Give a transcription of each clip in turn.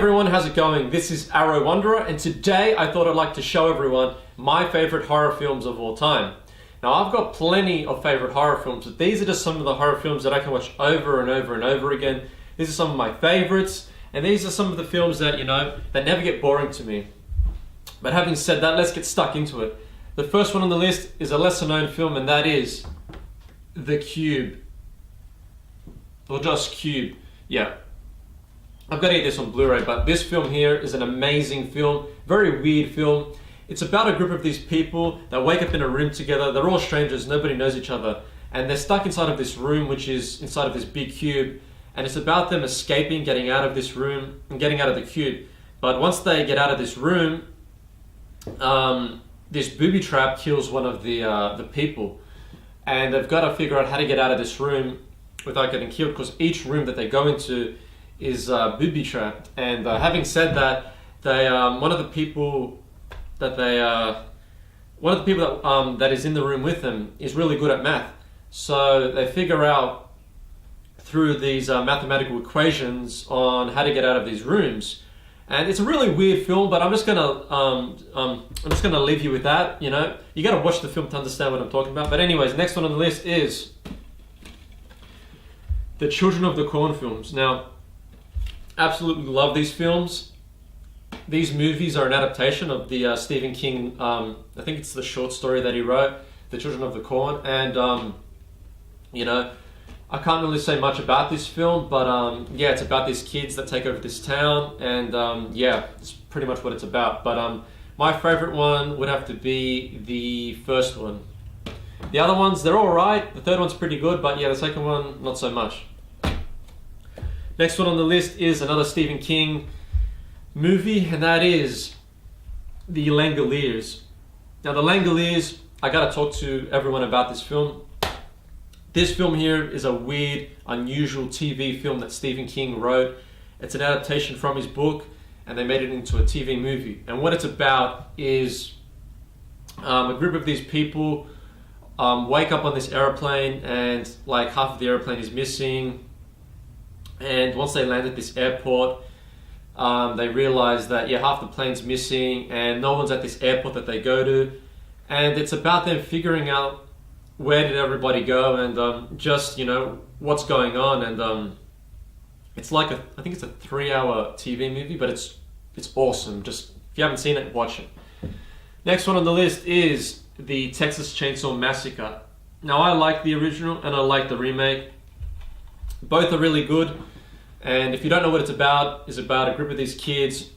everyone, how's it going? This is Arrow Wanderer, and today I thought I'd like to show everyone my favorite horror films of all time. Now, I've got plenty of favorite horror films, but these are just some of the horror films that I can watch over and over and over again. These are some of my favorites, and these are some of the films that, that never get boring to me. But having said that, let's get stuck into it. The first one on the list is a lesser known film, and that is The Cube. Or just Cube, yeah. I've got to get this on Blu-ray, but this film here is an amazing film, very weird film. It's about a group of these people that wake up in a room together. They're all strangers, nobody knows each other, and they're stuck inside of this room, which is inside of this big cube, and it's about them escaping, getting out of this room, and getting out of the cube. But once they get out of this room, this booby trap kills one of the people, and they've got to figure out how to get out of this room without getting killed, because each room that they go into is booby trapped. And having said that, they one of the people that that is in the room with them is really good at math. So they figure out through these mathematical equations on how to get out of these rooms. And it's a really weird film, but I'm just gonna leave you with that. You got to watch the film to understand what I'm talking about. But anyways, next one on the list is the Children of the Corn films. Now, absolutely love these films. These movies are an adaptation of the Stephen King, I think it's the short story that he wrote, The Children of the Corn. And, I can't really say much about this film, but yeah, it's about these kids that take over this town, and yeah, it's pretty much what it's about. But my favorite one would have to be the first one. The other ones, they're alright. The third one's pretty good, but yeah, the second one, not so much. Next one on the list is another Stephen King movie, and that is the Langoliers. Now, the Langoliers, I gotta talk to everyone about this film. This film here is a weird, unusual TV film that Stephen King wrote. It's an adaptation from his book, and they made it into a TV movie. And what it's about is a group of these people wake up on this airplane, and like half of the airplane is missing. And once they land at this airport, they realize that half the plane's missing, and no one's at this airport that they go to. And it's about them figuring out where did everybody go, and just what's going on. And it's like I think it's a 3-hour TV movie, but it's awesome. Just if you haven't seen it, watch it. Next one on the list is the Texas Chainsaw Massacre. Now, I like the original and I like the remake. Both are really good. And if you don't know what it's about a group of these kids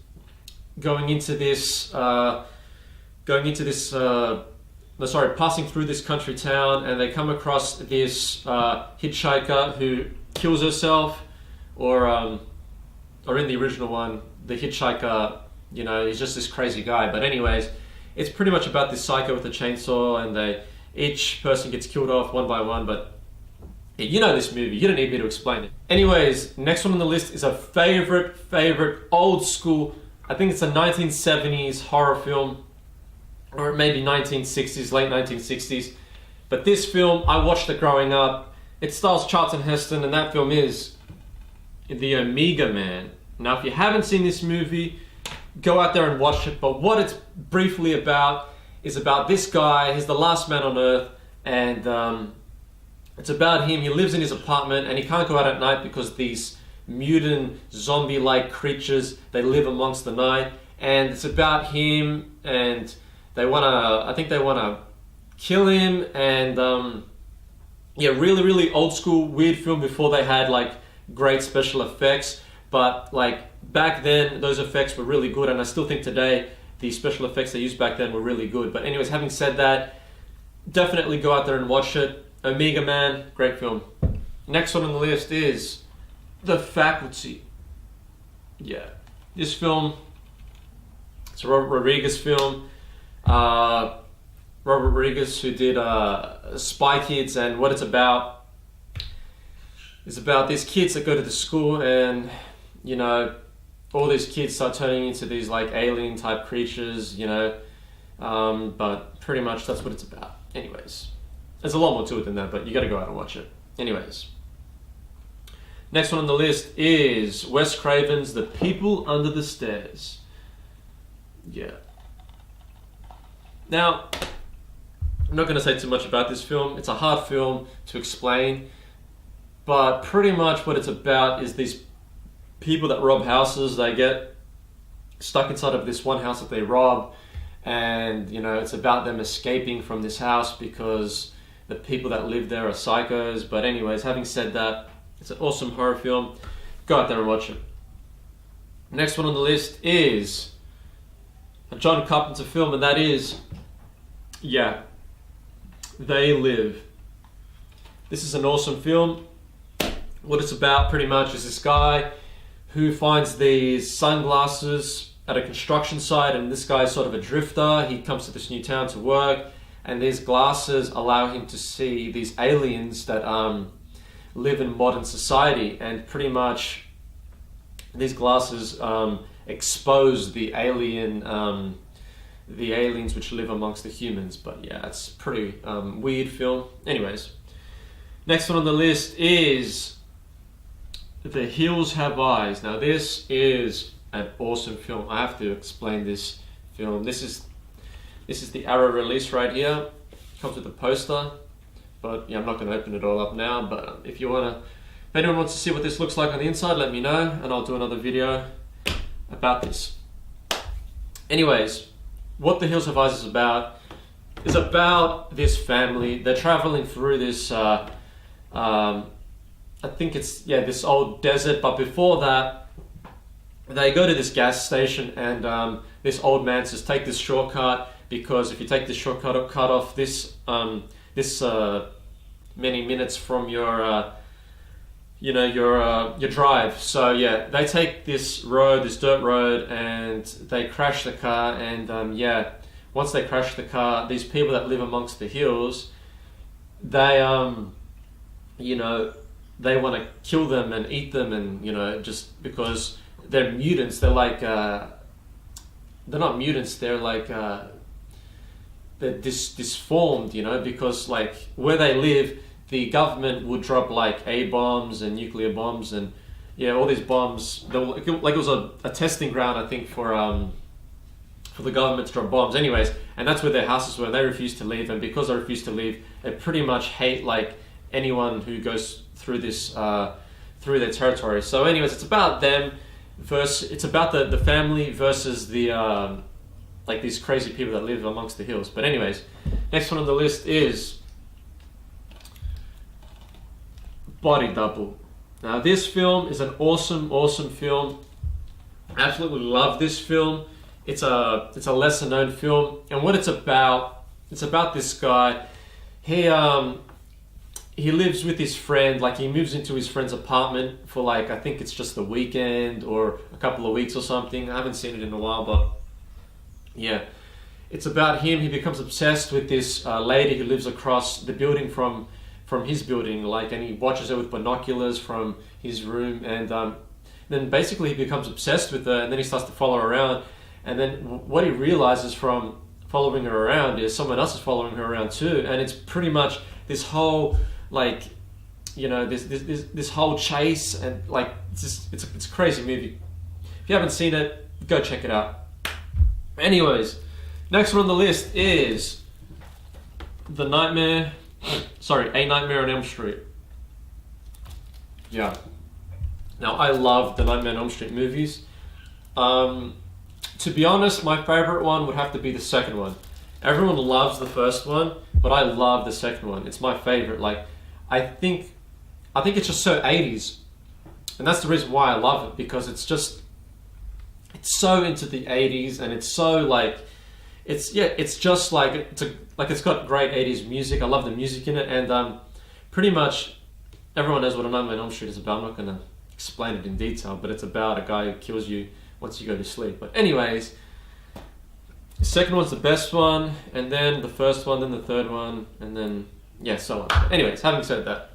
passing through this country town, and they come across this hitchhiker who kills herself, or in the original one, the hitchhiker, he's just this crazy guy. But anyways, it's pretty much about this psycho with a chainsaw, and each person gets killed off one by one. But you know this movie, you don't need me to explain it. Anyways, next one on the list is a favorite old school, I think it's a 1970s horror film, or maybe 1960s, late 1960s. But this film, I watched it growing up. It stars Charlton Heston, and that film is the Amiga Man. Now, if you haven't seen this movie, go out there and watch it. But what it's briefly about is about this guy. He's the last man on Earth, and it's about him. He lives in his apartment, and he can't go out at night because these mutant zombie-like creatures, they live amongst the night. And it's about him, and I think they wanna kill him. And really, really old school, weird film before they had like great special effects. But like back then, those effects were really good, and I still think today the special effects they used back then were really good. But anyways, having said that, definitely go out there and watch it. Amiga Man, great film. Next one on the list is The Faculty. Yeah, this film, it's a Robert Rodriguez film. Robert Rodriguez, who did Spy Kids, and what it's about is about these kids that go to the school, and all these kids start turning into these like alien type creatures, but pretty much that's what it's about. Anyways, there's a lot more to it than that, but you gotta go out and watch it. Anyways, Next one on the list is Wes Craven's The People Under the Stairs. Yeah. Now, I'm not going to say too much about this film. It's a hard film to explain, but pretty much what it's about is these people that rob houses. They get stuck inside of this one house that they rob, and it's about them escaping from this house because the people that live there are psychos. But anyways, having said that, it's an awesome horror film. Go out there and watch it. Next one on the list is a John Carpenter film, and that is, They Live. This is an awesome film. What it's about pretty much is this guy who finds these sunglasses at a construction site, and this guy's sort of a drifter. He comes to this new town to work, and these glasses allow him to see these aliens that live in modern society, and pretty much these glasses expose the aliens which live amongst the humans. But yeah, it's a pretty weird film. Anyways, next one on the list is The Hills Have Eyes. Now this is an awesome film. I have to explain this film. This is the Arrow release right here. Comes with a poster, but yeah, I'm not going to open it all up now. But if anyone wants to see what this looks like on the inside, let me know, and I'll do another video about this. Anyways, what The Hills Have Eyes is about this family. They're traveling through this, I think it's, this old desert, but before that, they go to this gas station, and this old man says, take this shortcut, because if you take this shortcut, it'll cut off this many minutes from your drive. So yeah, they take this dirt road, and they crash the car, and once they crash the car, these people that live amongst the hills, they they want to kill them and eat them, and just because they're mutants. They're like they're not mutants, they're like they're disformed, because like where they live, the government would drop like A-bombs and nuclear bombs and all these bombs. Like it was a testing ground, I think, for the government to drop bombs. Anyways, and that's where their houses were, and they refused to leave. And because they refused to leave, they pretty much hate like anyone who goes through this through their territory. So anyways, it's about them it's about the family versus the like these crazy people that live amongst the hills. But anyways, next one on the list is Body Double. Now this film is an awesome film. I absolutely love this film. It's a lesser known film, and what it's about this guy. He lives with his friend. Like he moves into his friend's apartment for like, I think it's just the weekend or a couple of weeks or something. I haven't seen it in a while, but yeah, it's about him. He becomes obsessed with this lady who lives across the building from his building, like, and he watches her with binoculars from his room, and then basically he becomes obsessed with her, and then he starts to follow her around, and then what he realizes from following her around is someone else is following her around too, and it's pretty much this whole like, this whole chase, and like it's a crazy movie. If you haven't seen it, go check it out. Anyways, next one on the list is A Nightmare on Elm Street. Yeah. Now, I love the Nightmare on Elm Street movies. To be honest, my favorite one would have to be the second one. Everyone loves the first one, but I love the second one. It's my favorite. Like, I think it's just so 80s. And that's the reason why I love it, because it's so into the 80s, and it's so like, it's just like, it's got great 80s music. I love the music in it, and pretty much everyone knows what A Nightmare on Elm Street is about. I'm not going to explain it in detail, but it's about a guy who kills you once you go to sleep. But anyways, the second one's the best one, and then the first one, then the third one, and then so on. But anyways, having said that,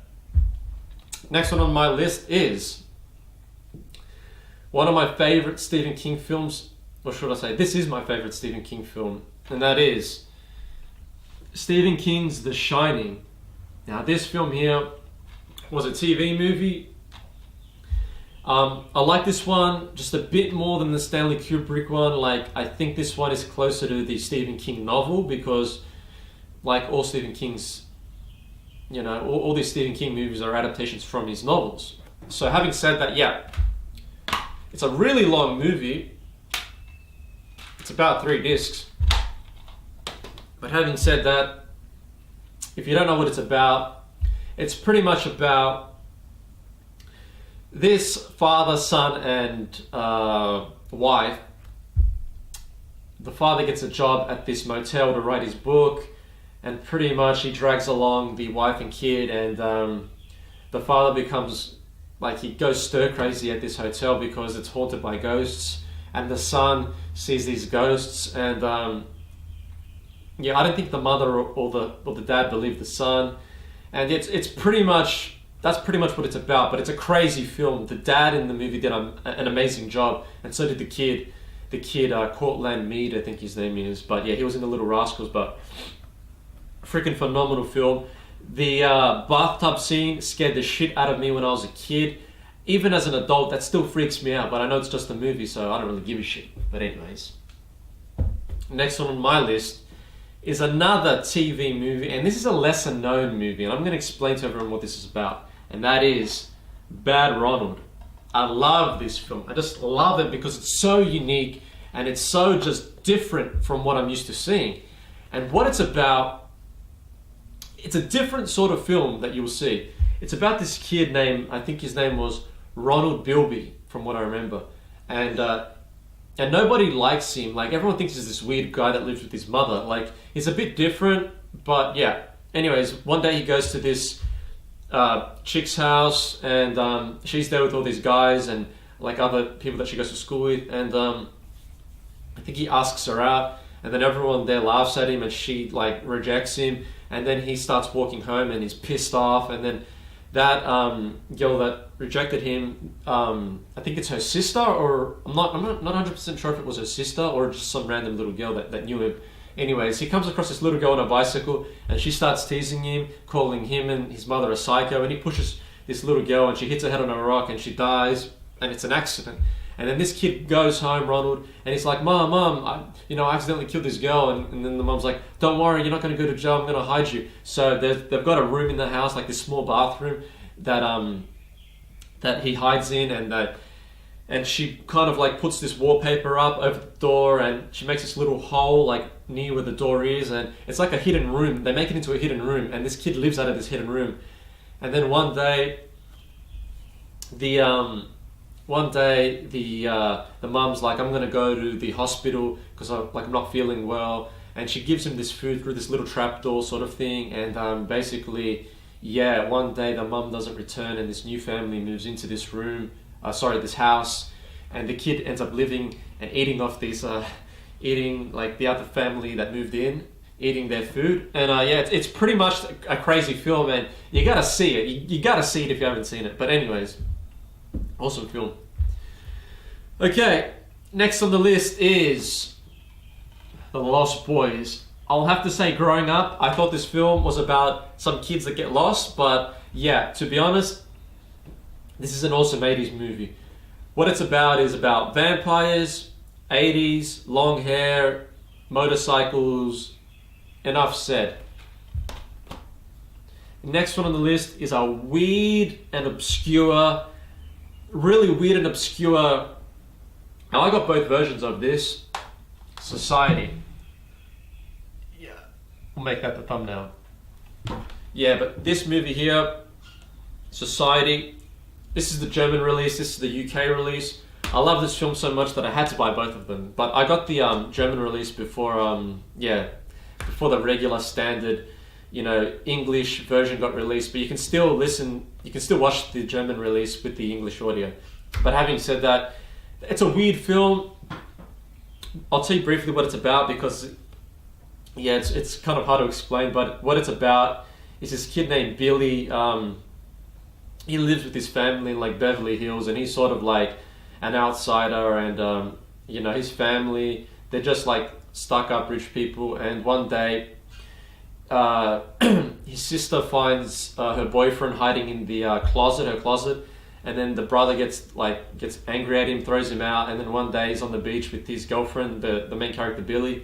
next one on my list is one of my favorite Stephen King films, or should I say, this is my favorite Stephen King film, and that is Stephen King's The Shining. Now this film here was a TV movie I like this one just a bit more than the Stanley Kubrick one. Like, I think this one is closer to the Stephen King novel because, like all Stephen King's, all these Stephen King movies are adaptations from his novels. So having said that, yeah, it's a really long movie. It's about 3 discs. But having said that, if you don't know what it's pretty much about this father, son, and wife. The father gets a job at this motel to write his book, and pretty much he drags along the wife and kid, and the father becomes, like, he goes stir crazy at this hotel because it's haunted by ghosts, and the son sees these ghosts, and I don't think the mother or the dad believe the son, and it's pretty much, that's pretty much what it's about. But it's a crazy film. The dad in the movie did an amazing job, and so did the kid. The kid, Cortland Mead, I think his name is, but yeah, he was in The Little Rascals. But freaking phenomenal film. The bathtub scene scared the shit out of me when I was a kid. Even as an adult, that still freaks me out, but I know it's just a movie, so I don't really give a shit. But anyways, next one on my list is another TV movie, and this is a lesser known movie, and I'm going to explain to everyone what this is about, and that is Bad Ronald. I love this film. I just love it because it's so unique, and it's so just different from what I'm used to seeing. And what it's about, it's a different sort of film that you'll see. It's about this kid named, I think his name was Ronald Bilby, from what I remember. And nobody likes him. Like, everyone thinks he's this weird guy that lives with his mother. Like, he's a bit different, but yeah. Anyways, one day he goes to this chick's house, and she's there with all these guys and like other people that she goes to school with. And I think he asks her out, and then everyone there laughs at him, and she like rejects him. And then he starts walking home, and he's pissed off. And then that girl that rejected him, I think it's her sister, or I'm not 100% sure if it was her sister or just some random little girl that knew him. Anyways, he comes across this little girl on a bicycle, and she starts teasing him, calling him and his mother a psycho, and he pushes this little girl, and she hits her head on a rock, and she dies, and it's an accident. And then this kid goes home, Ronald, and he's like, Mom, I accidentally killed this girl. And then the mom's like, don't worry, you're not going to go to jail, I'm going to hide you. So they've got a room in the house, like this small bathroom that he hides in, and she kind of like puts this wallpaper up over the door, and she makes this little hole like near where the door is, and it's like a hidden room. They make it into a hidden room, and this kid lives out of this hidden room. And then one day the mom's like, I'm going to go to the hospital because I'm not feeling well, and she gives him this food through this little trapdoor sort of thing. And basically, yeah, one day the mom doesn't return, and this new family moves into this this house, and the kid ends up living and eating off these eating like the other family that moved in, eating their food. And it's pretty much a crazy film, and you gotta see it. You gotta see it if you haven't seen it. But anyways, awesome film. Okay, next on the list is The Lost Boys. I'll have to say, growing up, I thought this film was about some kids that get lost, but yeah, to be honest, this is an awesome 80s movie. What it's about is about vampires, 80s, long hair, motorcycles. Enough said. Next one on the list is a weird and obscure, really weird and obscure. Now, I got both versions of this. Society. Yeah, we'll make that the thumbnail. Yeah, but this movie here, Society, this is the German release, this is the UK release. I love this film so much that I had to buy both of them. But I got the German release before the regular standard, English version got released. But you can still watch the German release with the English audio. But having said that, it's a weird film. I'll tell you briefly what it's about because, yeah, it's kind of hard to explain. But what it's about is this kid named Billy. He lives with his family in like Beverly Hills, and he's sort of like an outsider. And his family, they're just like stuck up rich people. And one day, his sister finds her boyfriend hiding in the her closet, and then the brother gets angry at him, throws him out, and then one day he's on the beach with his girlfriend, the main character Billy,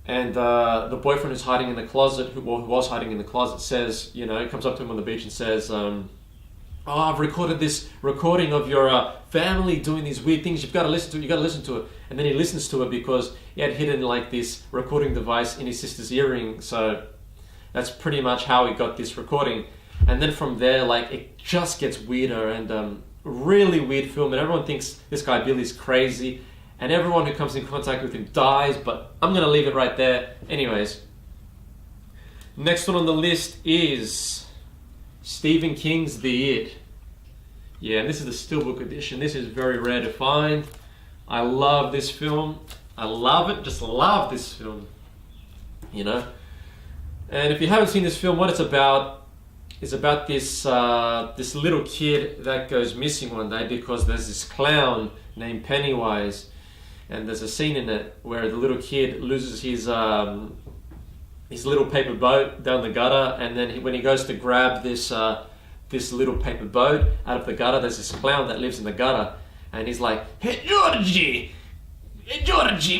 and the boyfriend who's hiding in the closet, who was hiding in the closet, says, comes up to him on the beach and says, "Oh, I've recorded this recording of your family doing these weird things. You've got to listen to it. You got to listen to it." And then he listens to it because he had hidden this recording device in his sister's earring. So that's pretty much how he got this recording. And then from there, it just gets weirder, and really weird film. And everyone thinks this guy Billy's crazy, and everyone who comes in contact with him dies. But I'm gonna leave it right there. Anyways, next one on the list is Stephen King's The It. Yeah, and this is the Steelbook edition. This is very rare to find. I love this film. I love it. Just love this film. And if you haven't seen this film, what it's about is about this little kid that goes missing one day because there's this clown named Pennywise, and there's a scene in it where the little kid loses his little paper boat down the gutter, and then when he goes to grab this little paper boat out of the gutter, there's this clown that lives in the gutter, and he's like, "Hey Georgie,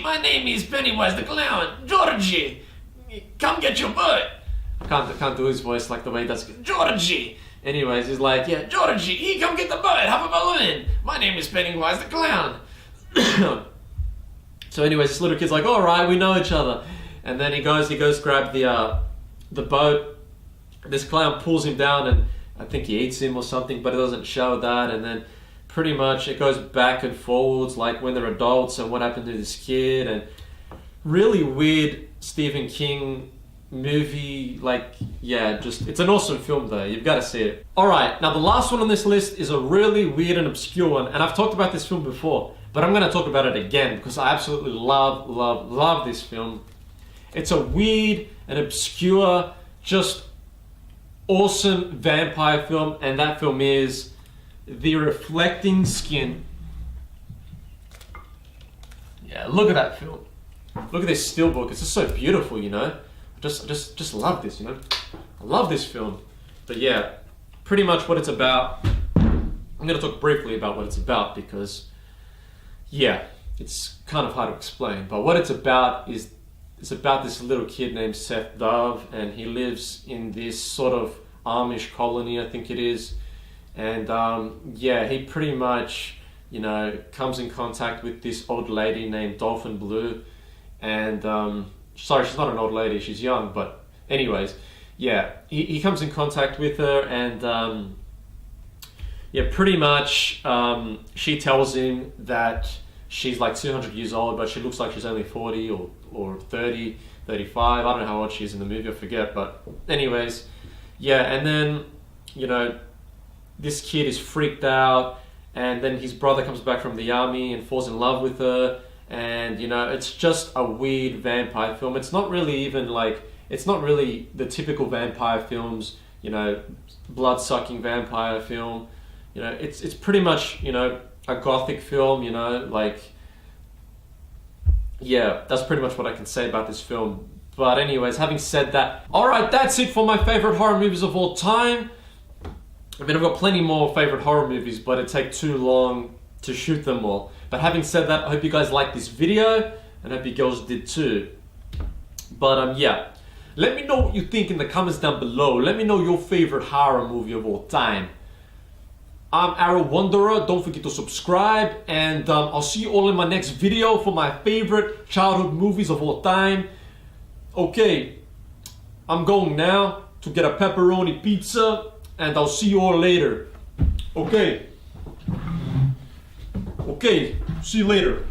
my name is Pennywise the clown. Georgie, come get your boat." I can't do his voice like the way he does. "Georgie." Anyways, he's like, "Yeah, Georgie, here, come get the boat. Have a balloon. My name is Pennywise the clown." So anyways, this little kid's like, "All right, we know each other." And then he goes grab the boat. This clown pulls him down, and I think he eats him or something, but it doesn't show that. And then pretty much it goes back and forwards, like when they're adults and what happened to this kid, and really weird Stephen King movie. It's an awesome film though. You've got to see it. Alright, now the last one on this list is a really weird and obscure one, and I've talked about this film before, but I'm going to talk about it again because I absolutely love this film. It's a weird and obscure, just awesome vampire film, and that film is The Reflecting Skin. Yeah, look at that film. Look at this steelbook. It's just so beautiful, Just love this, I love this film. But yeah, pretty much what it's about. I'm going to talk briefly about what it's about because, yeah, it's kind of hard to explain. But what it's about is it's about this little kid named Seth Dove, and he lives in this sort of Amish colony, I think it is. And he pretty much, comes in contact with this old lady named Dolphin Blue. And sorry, she's not an old lady, she's young, but anyways, yeah, he comes in contact with her, and pretty much she tells him that she's 200 years old, but she looks like she's only 40 or 30, 35, I don't know how old she is in the movie, I forget, but anyways, yeah, and then, this kid is freaked out, and then his brother comes back from the army and falls in love with her. And it's just a weird vampire film. It's not really even it's not really the typical vampire films, blood-sucking vampire film. It's pretty much, a gothic film, yeah, that's pretty much what I can say about this film. But anyways, having said that, alright, that's it for my favorite horror movies of all time. I mean, I've got plenty more favorite horror movies, but it'd take too long to shoot them all. But having said that, I hope you guys liked this video, and I hope you girls did too. But yeah, let me know what you think in the comments down below. Let me know your favorite horror movie of all time. I'm Arrow Wanderer, don't forget to subscribe, and I'll see you all in my next video for my favorite childhood movies of all time. Okay, I'm going now to get a pepperoni pizza, and I'll see you all later. Okay, see you later.